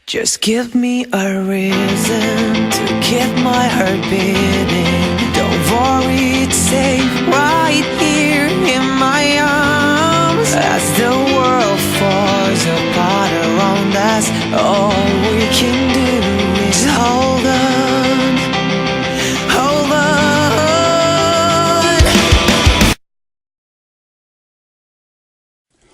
Just give me a reason to keep my heart beating. Don't worry, it's safe right here in my arms. As the world falls apart around us, all we can do is hold on, hold on.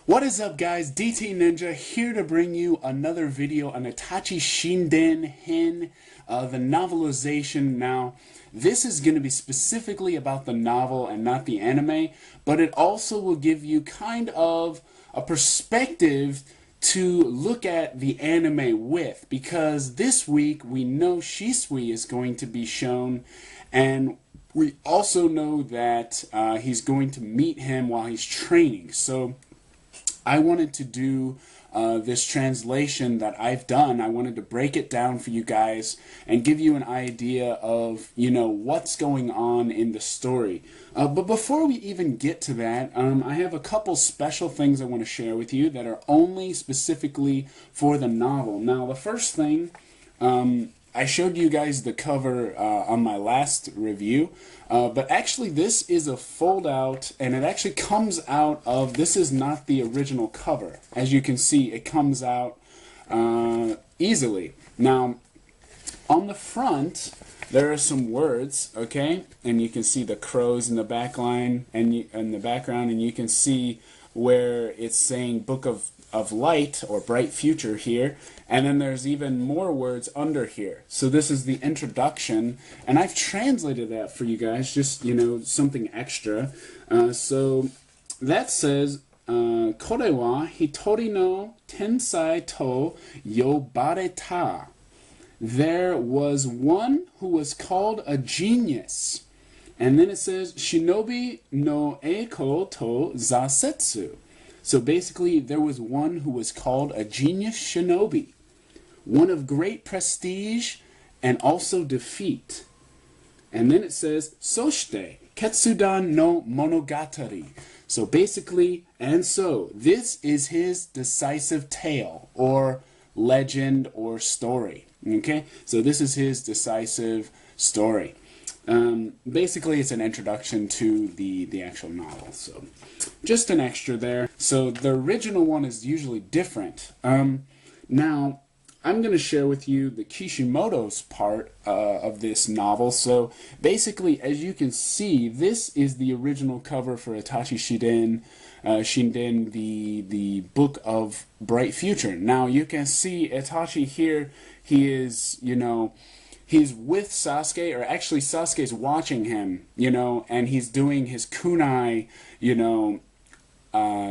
What is up, guys? DT Ninja here to bring you another video on Itachi Shinden Hen, the novelization. Now, this is going to be specifically about the novel and not the anime, but it also will give you kind of a perspective to look at the anime with, because this week we know Shisui is going to be shown, and we also know that he's going to meet him while he's training. So I wanted to do this translation that I've done. I wanted to break it down for you guys and give you an idea of, what's going on in the story. But before we even get to that, I have a couple special things I want to share with you that are only specifically for the novel. Now, the first thing, I showed you guys the cover on my last review, but actually this is a fold out, and it actually comes out of, this is not the original cover. As you can see, it comes out easily. Now, on the front, there are some words, okay, and you can see the crows in the back line and in the background, and you can see where it's saying Book of Light or Bright Future here, and then there's even more words under here. So this is the introduction, and I've translated that for you guys, just something extra. So that says, "Kore wa hitori no tensai to yobareta." There was one who was called a genius. And then it says, "Shinobi no eiko to zasetsu." So basically, there was one who was called a genius shinobi, one of great prestige and also defeat. And then it says, "Soshite Ketsudan no Monogatari." So basically, and so, this is his decisive tale, or legend, or story. Okay? So this is his decisive story. Basically, it's an introduction to the actual novel, so just an extra there. So the original one is usually different. Now, I'm going to share with you the Kishimoto's part of this novel. So basically, as you can see, this is the original cover for Itachi Shinden, the Book of Bright Future. Now, you can see Itachi here, he is, he's with Sasuke, or actually Sasuke's watching him, and he's doing his kunai,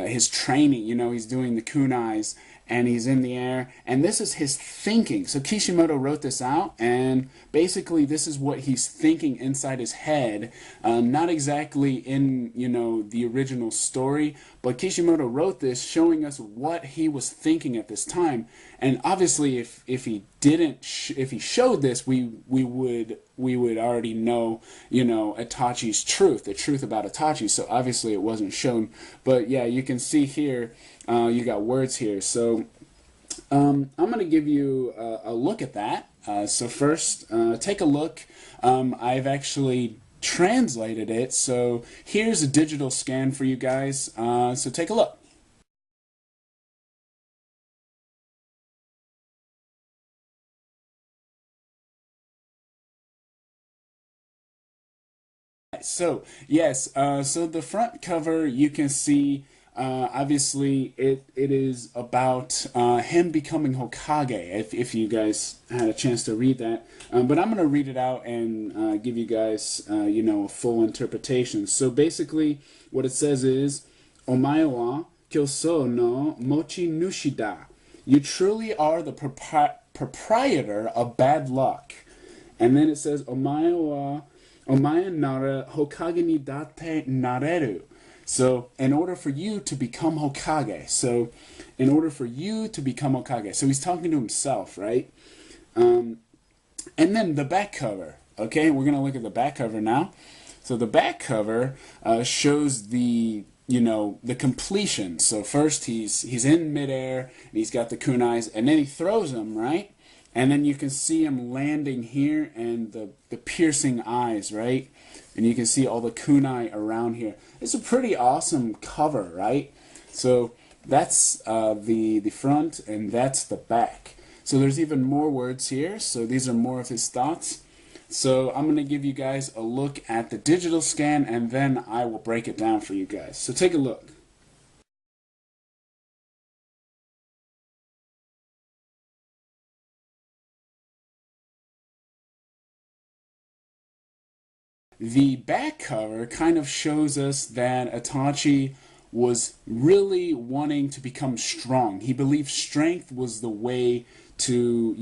his training, he's doing the kunais, and he's in the air, and this is his thinking. So Kishimoto wrote this out, and basically this is what he's thinking inside his head, not exactly in, the original story, but Kishimoto wrote this showing us what he was thinking at this time. And obviously if he didn't, if he showed this, we would already know, Itachi's truth, the truth about Itachi, so obviously it wasn't shown. But yeah, you can see here, you got words here. So I'm going to give you a look at that. So first, take a look. I've actually translated it, so here's a digital scan for you guys. So take a look. So yes, so the front cover, you can see, obviously it is about him becoming Hokage, if you guys had a chance to read that, but I'm going to read it out and give you guys a full interpretation. So basically what it says is, "Omae wa kyoso no mochi nushida." You truly are the proprietor of bad luck. And then it says, "Omae wa Omae nara Hokage ni date nareru." So, in order for you to become Hokage. So, in order for you to become Hokage. So, he's talking to himself, right? And then the back cover. Okay, we're going to look at the back cover now. So, the back cover shows the the completion. So first he's in midair, and he's got the kunais, and then he throws them, right? And then you can see him landing here, and the piercing eyes, right? And you can see all the kunai around here. It's a pretty awesome cover, right? So that's the front, and that's the back. So there's even more words here. So these are more of his thoughts. So I'm going to give you guys a look at the digital scan, and then I will break it down for you guys. So take a look. The back cover kind of shows us that Itachi was really wanting to become strong. He believed strength was the way to,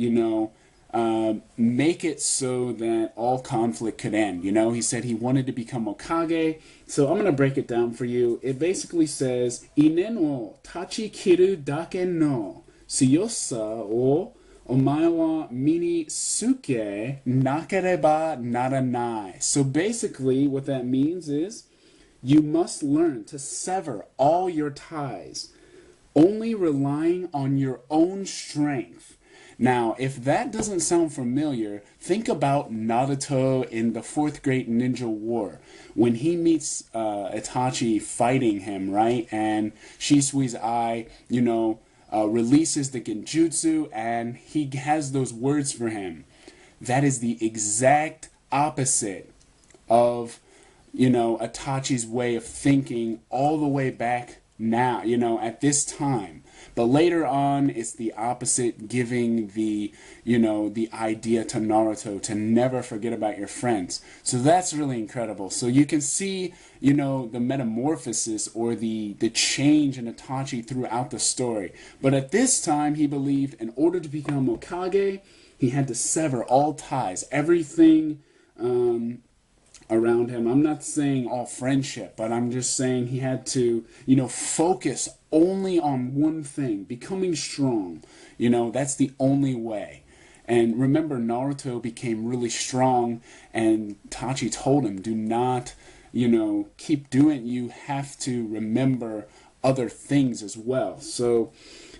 make it so that all conflict could end. He said he wanted to become Hokage. So I'm going to break it down for you. It basically says, Inen wo tachi kiru dake no suyosa o omae wa mini suke nakereba naranai. So basically what that means is you must learn to sever all your ties, only relying on your own strength. Now, if that doesn't sound familiar, think about Naruto in the 4th Great Ninja War. When he meets Itachi fighting him, right? And Shisui's eye, releases the genjutsu, and he has those words for him. That is the exact opposite of, Itachi's way of thinking all the way back now, at this time. But later on, it's the opposite, giving the idea to Naruto to never forget about your friends. So that's really incredible. So you can see, the metamorphosis or the change in Itachi throughout the story. But at this time, he believed in order to become Hokage, he had to sever all ties, everything around him. I'm not saying all friendship, but I'm just saying he had to, focus only on one thing, becoming strong. That's the only way. And remember, Naruto became really strong, and Itachi told him, do not, keep doing it. You have to remember other things as well. So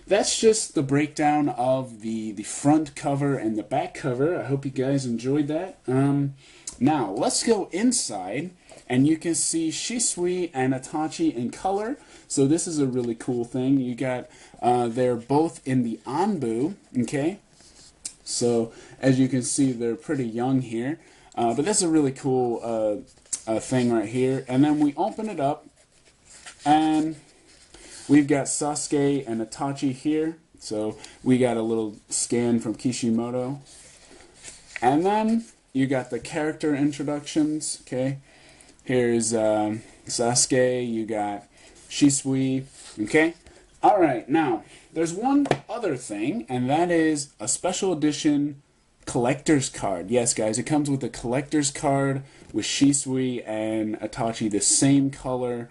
that's just the breakdown of the front cover and the back cover. I hope you guys enjoyed that. Now, let's go inside, and you can see Shisui and Itachi in color. So this is a really cool thing. You got, they're both in the Anbu, okay? So, as you can see, they're pretty young here. But that's a really cool thing right here. And then we open it up, and we've got Sasuke and Itachi here. So we got a little scan from Kishimoto. And then you got the character introductions, okay? Here's Sasuke, you got Shisui, okay? Alright, now, there's one other thing, and that is a special edition collector's card. Yes, guys, it comes with a collector's card with Shisui and Itachi, the same color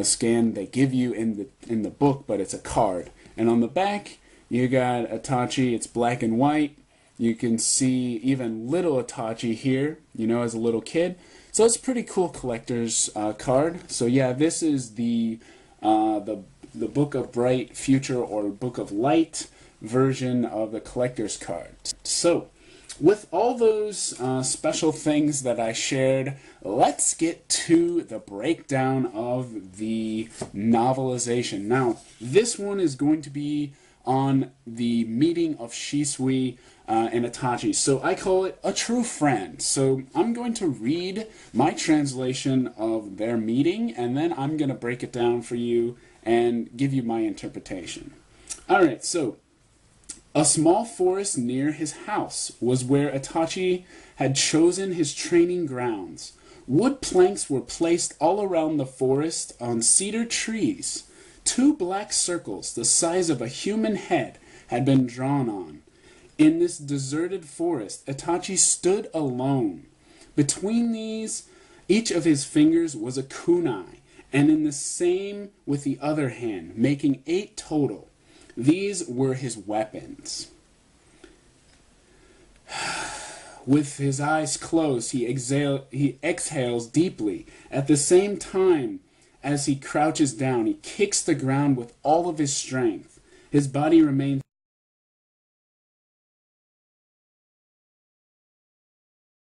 scan they give you in the book, but it's a card. And on the back, you got Itachi, it's black and white. You can see even little Itachi here, as a little kid. So it's a pretty cool collector's card. So yeah, this is the Book of Bright Future or Book of Light version of the collector's card. So with all those special things that I shared, let's get to the breakdown of the novelization. Now, this one is going to be on the meeting of Shisui and Itachi. So I call it a true friend. So I'm going to read my translation of their meeting, and then I'm going to break it down for you and give you my interpretation. Alright, so a small forest near his house was where Itachi had chosen his training grounds. Wood planks were placed all around the forest on cedar trees. 2 black circles the size of a human head had been drawn on. In this deserted forest, Itachi stood alone. Between these, each of his fingers was a kunai, and in the same with the other hand, making 8 total. These were his weapons. With his eyes closed, he exhales deeply. At the same time, as he crouches down, he kicks the ground with all of his strength. His body remains,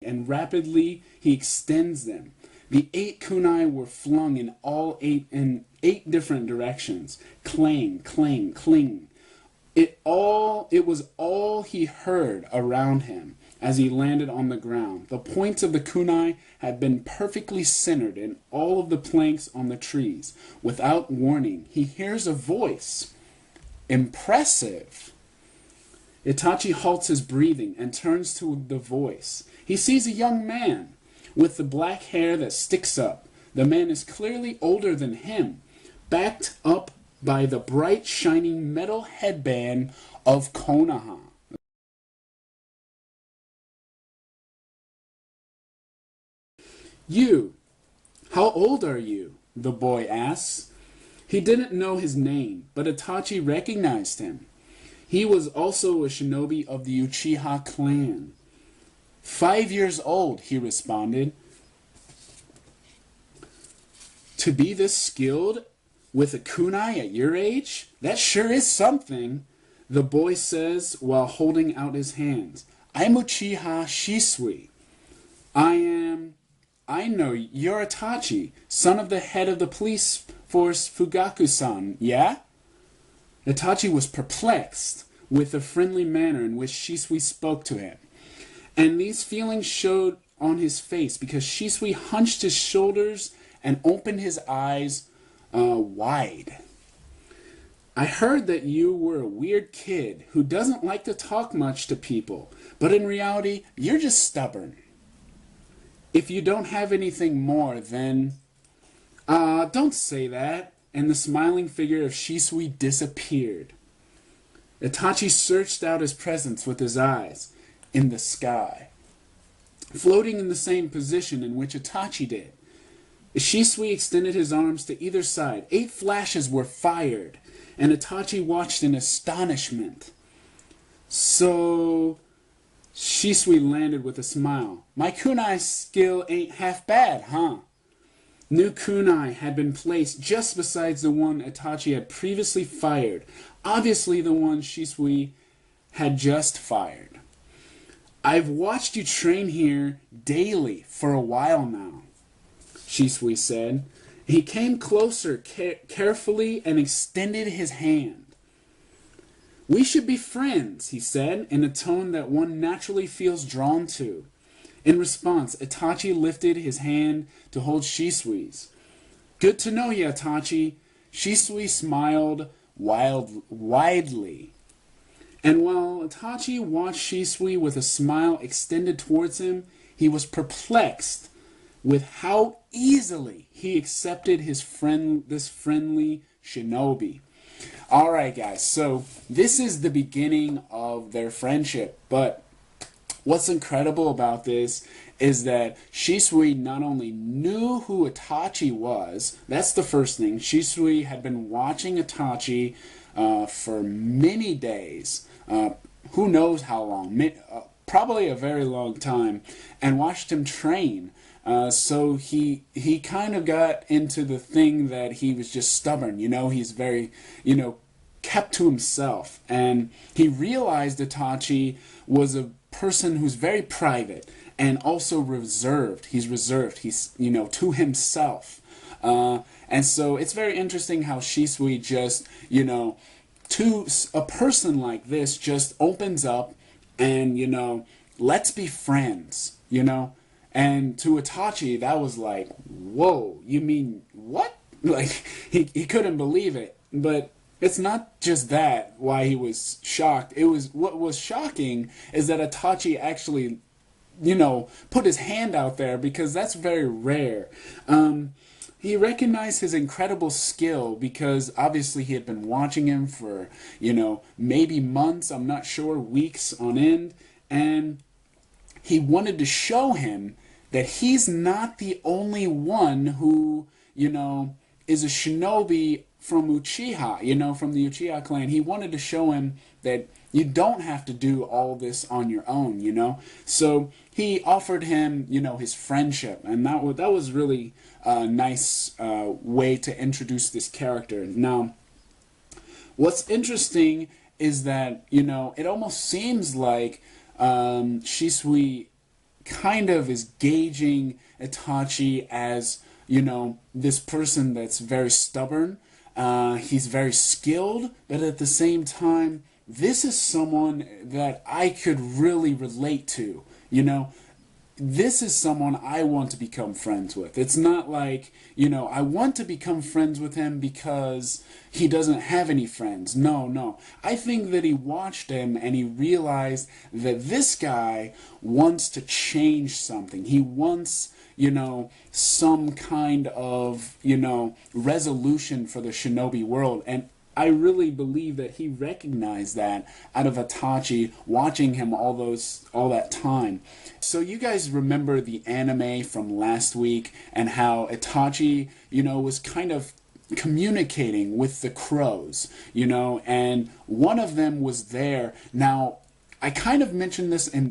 and rapidly he extends them. The 8 kunai were flung in eight different directions. Clang, clang, cling. It was all he heard around him as he landed on the ground. The points of the kunai had been perfectly centered in all of the planks on the trees. Without warning, he hears a voice. Impressive. Itachi halts his breathing and turns to the voice. He sees a young man with the black hair that sticks up. The man is clearly older than him, backed up by the bright shining metal headband of Konoha. You, how old are you? The boy asks. He didn't know his name, but Itachi recognized him. He was also a shinobi of the Uchiha clan. 5 years old, he responded. To be this skilled with a kunai at your age? That sure is something, the boy says while holding out his hands. I'm Uchiha Shisui. I know, you're Itachi, son of the head of the police force Fugaku-san, yeah? Itachi was perplexed with the friendly manner in which Shisui spoke to him. And these feelings showed on his face because Shisui hunched his shoulders and opened his eyes wide. I heard that you were a weird kid who doesn't like to talk much to people, but in reality, you're just stubborn. If you don't have anything more, then... don't say that. And the smiling figure of Shisui disappeared. Itachi searched out his presence with his eyes in the sky, floating in the same position in which Itachi did. Shisui extended his arms to either side. 8 flashes were fired, and Itachi watched in astonishment. So... Shisui landed with a smile. My kunai skill ain't half bad, huh? New kunai had been placed just besides the one Itachi had previously fired, obviously the one Shisui had just fired. I've watched you train here daily for a while now, Shisui said. He came closer carefully and extended his hand. We should be friends, he said, in a tone that one naturally feels drawn to. In response, Itachi lifted his hand to hold Shisui's. Good to know you, Itachi. Shisui smiled widely. And while Itachi watched Shisui with a smile extended towards him, he was perplexed with how easily he accepted this friendly shinobi. Alright guys, so this is the beginning of their friendship, but what's incredible about this is that Shisui not only knew who Itachi was, that's the first thing. Shisui had been watching Itachi for many days, who knows how long, probably a very long time, and watched him train. So he kind of got into the thing that he was just stubborn, he's very, kept to himself. And he realized Itachi was a person who's very private and also reserved. He's reserved, he's, to himself. And so it's very interesting how Shisui just, to a person like this just opens up and, let's be friends, And to Itachi, that was like, whoa, you mean what? Like, he couldn't believe it. But it's not just that why he was shocked. What was shocking is that Itachi actually, put his hand out there, because that's very rare. He recognized his incredible skill because obviously he had been watching him for, maybe months, I'm not sure, weeks on end. And he wanted to show him that he's not the only one who, is a shinobi from Uchiha, from the Uchiha clan. He wanted to show him that you don't have to do all this on your own, you know. So he offered him, you know, his friendship, and that was really a nice way to introduce this character. Now, what's interesting is that, you know, it almost seems like Shisui kind of is gauging Itachi as, you know, this person that's very stubborn. He's very skilled, but at the same time, this is someone that I could really relate to, you know. This is someone I want to become friends with. It's not like, you know, I want to become friends with him because he doesn't have any friends. No, no. I think that he watched him and he realized that this guy wants to change something. He wants, you know, some kind of, you know, resolution for the shinobi world. And I really believe that he recognized that out of Itachi, watching him all that time. So you guys remember the anime from last week and how Itachi, you know, was kind of communicating with the crows, you know, and one of them was there. Now, I kind of mentioned this in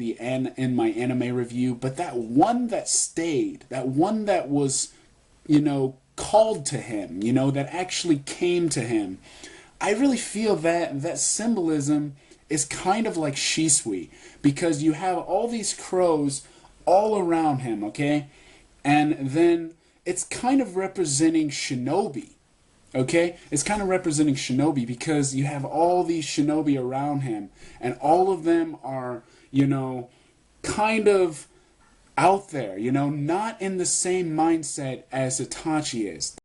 my anime review, but that one that stayed, that one that was, you know, called to him, you know, that actually came to him, I really feel that that symbolism is kind of like Shisui, because you have all these crows all around him, okay? And then it's kind of representing shinobi, okay? It's kind of representing shinobi because you have all these shinobi around him, and all of them are, you know, kind of out there, you know, not in the same mindset as Itachi is.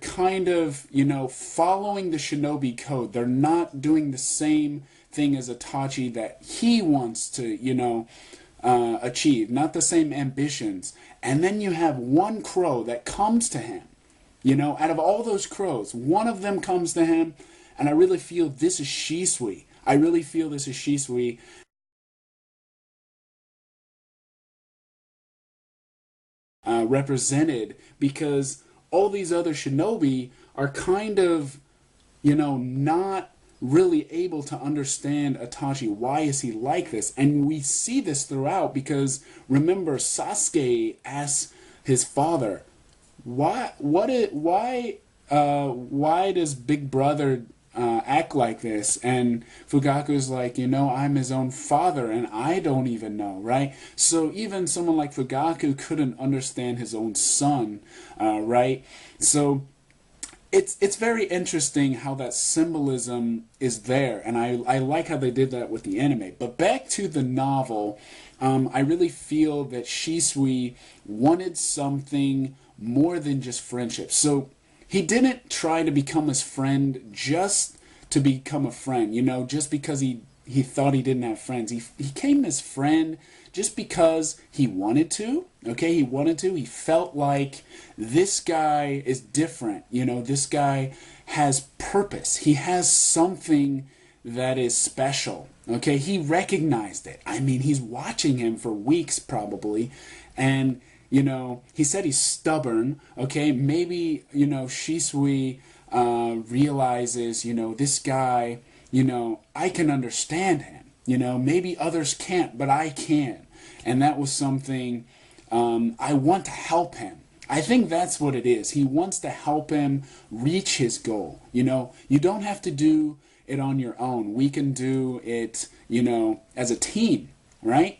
Kind of, you know, following the shinobi code. They're not doing the same thing as Itachi that he wants to, you know, achieve. Not the same ambitions. And then you have one crow that comes to him. You know, out of all those crows, one of them comes to him, and I really feel this is Shisui. I really feel this is Shisui. Represented, because all these other shinobi are kind of, you know, not really able to understand Itachi. Why is he like this? And we see this throughout, because remember, Sasuke asks his father, why does Big Brother act like this? And Fugaku's like, you know, I'm his own father and I don't even know, right? So even someone like Fugaku couldn't understand his own son, right? So it's very interesting how that symbolism is there, and I like how they did that with the anime. But back to the novel, I really feel that Shisui wanted something more than just friendship. So he didn't try to become his friend just to become a friend, you know, just because he thought he didn't have friends. He came his friend just because he wanted to, okay? He wanted to. He felt like this guy is different, you know, this guy has purpose. He has something that is special, okay? He recognized it. I mean, he's watching him for weeks probably, and you know, he said he's stubborn, okay? Maybe, you know, Shisui realizes, you know, this guy, you know, I can understand him. You know, maybe others can't, but I can. And that was something, I want to help him. I think that's what it is. He wants to help him reach his goal. You know, you don't have to do it on your own. We can do it, you know, as a team, right?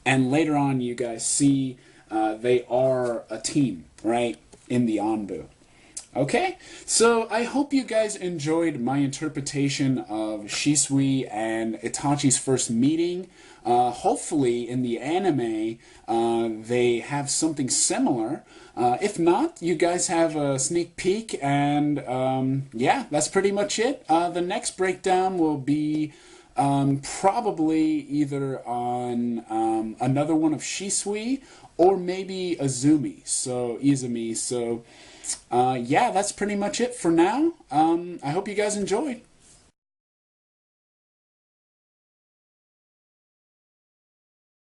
And later on, you guys see they are a team, right, in the Anbu. Okay, so I hope you guys enjoyed my interpretation of Shisui and Itachi's first meeting. Hopefully in the anime they have something similar. If not, you guys have a sneak peek, and yeah, that's pretty much it. The next breakdown will be probably either on another one of Shisui or maybe Izumi. So yeah, that's pretty much it for now. I hope you guys enjoyed.